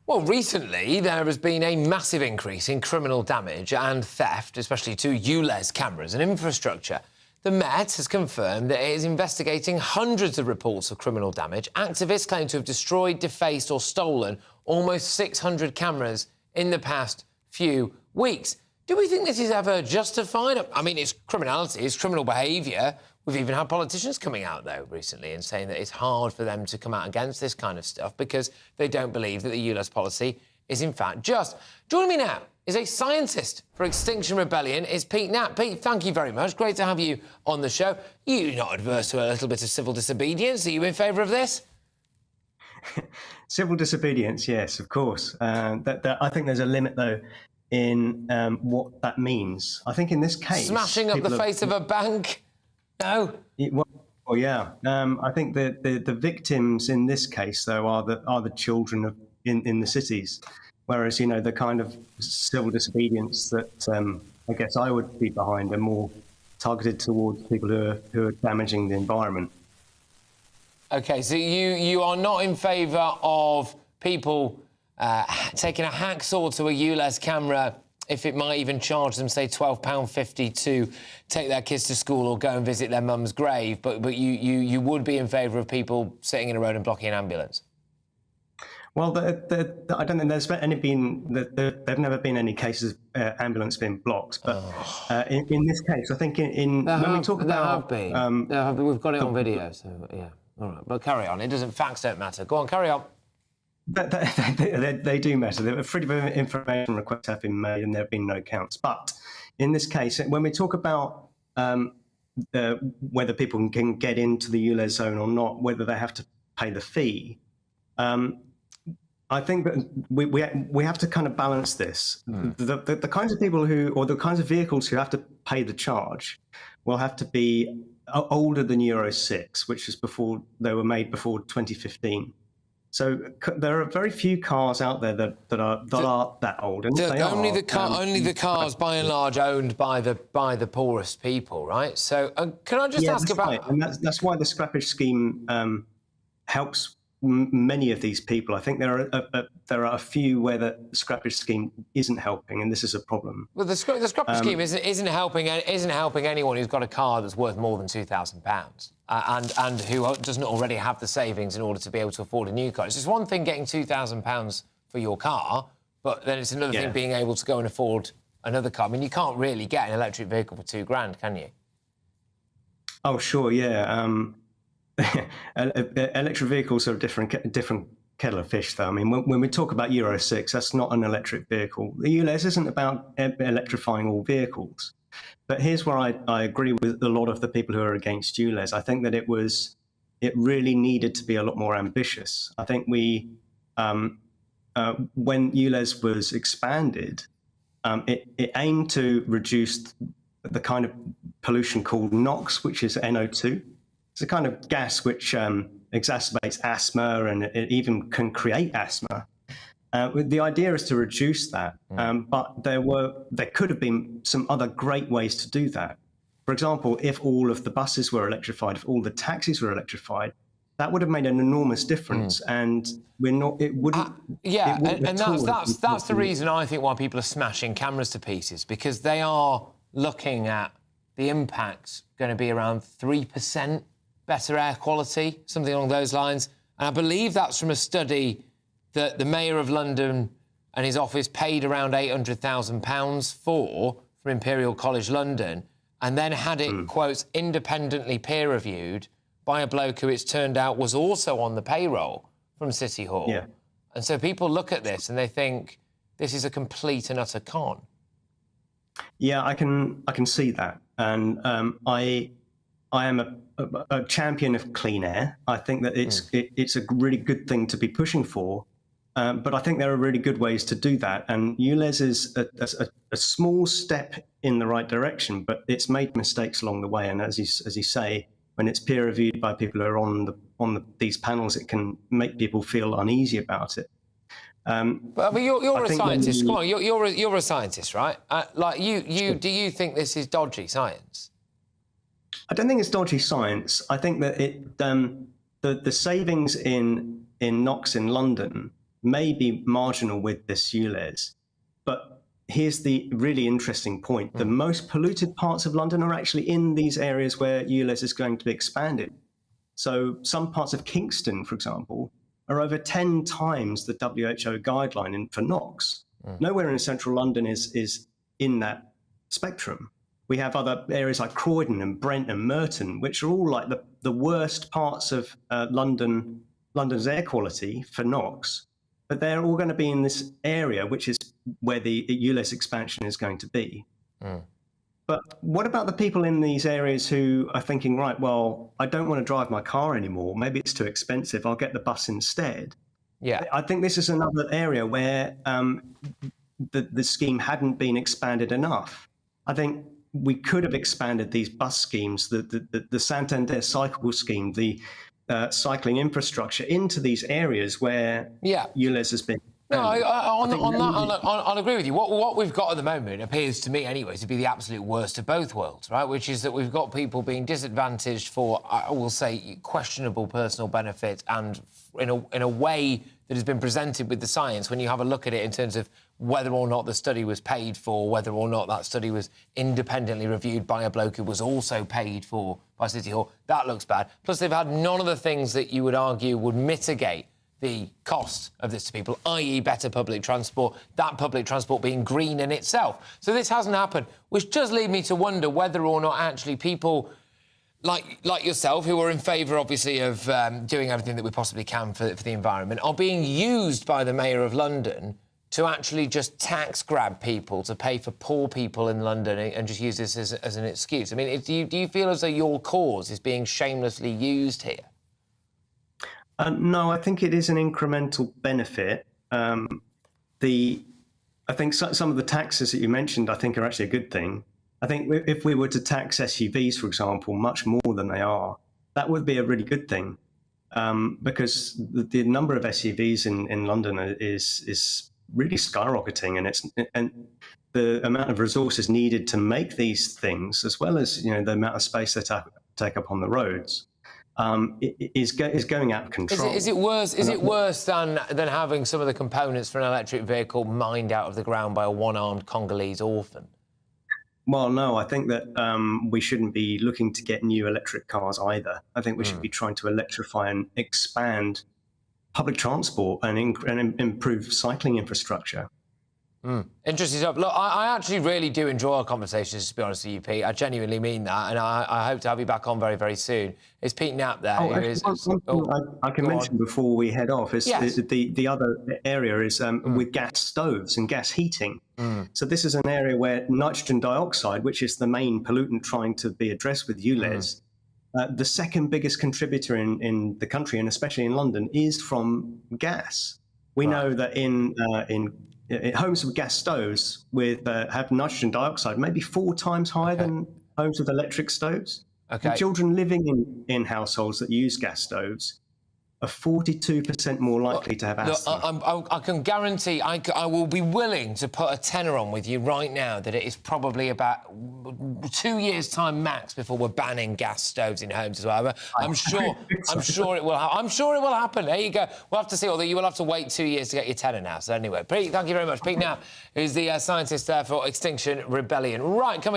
Well, recently there has been a massive increase in criminal damage and theft, especially to ULEZ cameras and infrastructure. The Met has confirmed that it is investigating hundreds of reports of criminal damage. Activists claim to have destroyed, defaced or stolen almost 600 cameras in the past few weeks. Do we think this is ever justified? I mean, it's criminality, it's criminal behaviour. We've even had politicians coming out, though, recently and saying that it's hard for them to come out against this kind of stuff because they don't believe that the ULEZ policy is, in fact, just. Joining me now is a scientist for Extinction Rebellion, is Pete Knapp. Pete, thank you very much. Great to have you on the show. You're not adverse to a little bit of civil disobedience. Are you in favour of this? Civil disobedience, yes, of course. I think there's a limit, though, in what that means. I think in this case... Smashing up the face of a bank? No. Well, yeah. I think the victims in this case, though, are the children in the cities, whereas the kind of civil disobedience that I guess I would be behind are more targeted towards people who are damaging the environment. OK, so you are not in favour of people taking a hacksaw to a ULEZ camera if it might even charge them, say, £12.50 to take their kids to school or go and visit their mum's grave, but you would be in favour of people sitting in a road and blocking an ambulance? Well, I don't think there's there've never been any cases of ambulance being blocked, but in this case, I think when we talk about... There have been. We've got it on video, so, yeah. All right, but carry on. Facts don't matter. Go on, carry on. They do matter. There are freedom of information requests have been made and there have been no counts. But in this case, when we talk about whether people can get into the ULEZ zone or not, whether they have to pay the fee, I think that we have to kind of balance this. The kinds of people or the kinds of vehicles who have to pay the charge will have to be older than Euro 6, which is they were made before 2015. So there are very few cars out there that are that old. And only the cars, by and large, owned by the poorest people, right? So can I just ask about? Right. And that's why the scrappage scheme helps many of these people. I think there are a few where the scrappage scheme isn't helping, and this is a problem. Well, the scrappage scheme isn't helping anyone who's got a car that's worth more than £2,000 and who doesn't already have the savings in order to be able to afford a new car. It's just one thing getting £2,000 for your car, but then it's another thing being able to go and afford another car. I mean, you can't really get an electric vehicle for £2,000, can you? Oh, sure, yeah. Electric vehicles are a different kettle of fish, though. I mean, when we talk about Euro 6, that's not an electric vehicle. The ULEZ isn't about electrifying all vehicles. But here's where I agree with a lot of the people who are against ULEZ. I think that it really needed to be a lot more ambitious. I think when ULEZ was expanded, it aimed to reduce the kind of pollution called NOx, which is NO2. It's a kind of gas which exacerbates asthma and it even can create asthma. The idea is to reduce that, but there could have been some other great ways to do that. For example, if all of the buses were electrified, if all the taxis were electrified, that would have made an enormous difference. And it wouldn't. That's the reason I think why people are smashing cameras to pieces, because they are looking at the impact going to be around 3%. Better air quality, something along those lines. And I believe that's from a study that the Mayor of London and his office paid around £800,000 for from Imperial College London, and then had it, quotes, independently peer-reviewed by a bloke who it's turned out was also on the payroll from City Hall. Yeah. And so people look at this and they think this is a complete and utter con. Yeah, I can see that. And I am a champion of clean air. I think that it's a really good thing to be pushing for, but I think there are really good ways to do that. And ULEZ is a small step in the right direction, but it's made mistakes along the way. And as you say, when it's peer reviewed by people who are on these panels, it can make people feel uneasy about it. But you're a scientist. Come on, you're a scientist, right? Do you think this is dodgy science? I don't think it's dodgy science. I think that the savings in NOx in London may be marginal with this ULEZ. But here's the really interesting point. The most polluted parts of London are actually in these areas where ULEZ is going to be expanded. So some parts of Kingston, for example, are over 10 times the WHO guideline for NOx. Nowhere in central London is in that spectrum. We have other areas like Croydon and Brent and Merton, which are all like the worst parts of London's air quality for NOx. But they're all going to be in this area, which is where the ULEZ expansion is going to be. But what about the people in these areas who are thinking, right, well, I don't want to drive my car anymore. Maybe it's too expensive. I'll get the bus instead. Yeah. I think this is another area where the scheme hadn't been expanded enough. I think we could have expanded these bus schemes, the Santander cycle scheme, the cycling infrastructure into these areas where ULEZ has been. No, I'll agree with you. What we've got at the moment appears to me, anyway, to be the absolute worst of both worlds, right? Which is that we've got people being disadvantaged for, I will say, questionable personal benefit, and in a way that has been presented with the science. When you have a look at it in terms of whether or not the study was paid for, whether or not that study was independently reviewed by a bloke who was also paid for by City Hall, that looks bad. Plus, they've had none of the things that you would argue would mitigate the cost of this to people, i.e. better public transport, that public transport being green in itself. So this hasn't happened, which does lead me to wonder whether or not actually people like yourself, who are in favour, obviously, of doing everything that we possibly can for the environment, are being used by the Mayor of London to actually just tax grab people to pay for poor people in London and just use this as an excuse. I mean, do you feel as though your cause is being shamelessly used here? No, I think it is an incremental benefit. I think some of the taxes that you mentioned, I think, are actually a good thing. I think if we were to tax SUVs, for example, much more than they are, that would be a really good thing, because the number of SUVs in London is really skyrocketing, and the amount of resources needed to make these things, as well as the amount of space they take up on the roads, is going out of control. Is it worse? Is it worse than having some of the components for an electric vehicle mined out of the ground by a one-armed Congolese orphan? Well, no, I think that we shouldn't be looking to get new electric cars either. I think we should be trying to electrify and expand public transport and improve cycling infrastructure. Interesting stuff. Look, I actually really do enjoy our conversations, to be honest with you, Pete. I genuinely mean that, and I hope to have you back on very, very soon. It's Pete Knapp there. I can mention before we head off is the other area is with gas stoves and gas heating. So this is an area where nitrogen dioxide, which is the main pollutant trying to be addressed with ULEZ, the second biggest contributor in the country, and especially in London, is from gas. We know that in homes with gas stoves have nitrogen dioxide maybe 4 times higher than homes with electric stoves. And children living in households that use gas stoves are 42% more likely to have asthma. Look, I can guarantee, I will be willing to put a tenner on with you right now that it is probably about 2 years' time max before we're banning gas stoves in homes as well. I'm sure it will. I'm sure it will happen. There you go. We'll have to see. Although you will have to wait 2 years to get your tenner now. So anyway, Pete, thank you very much. Pete Knapp, who's the scientist there for Extinction Rebellion. Right, coming up.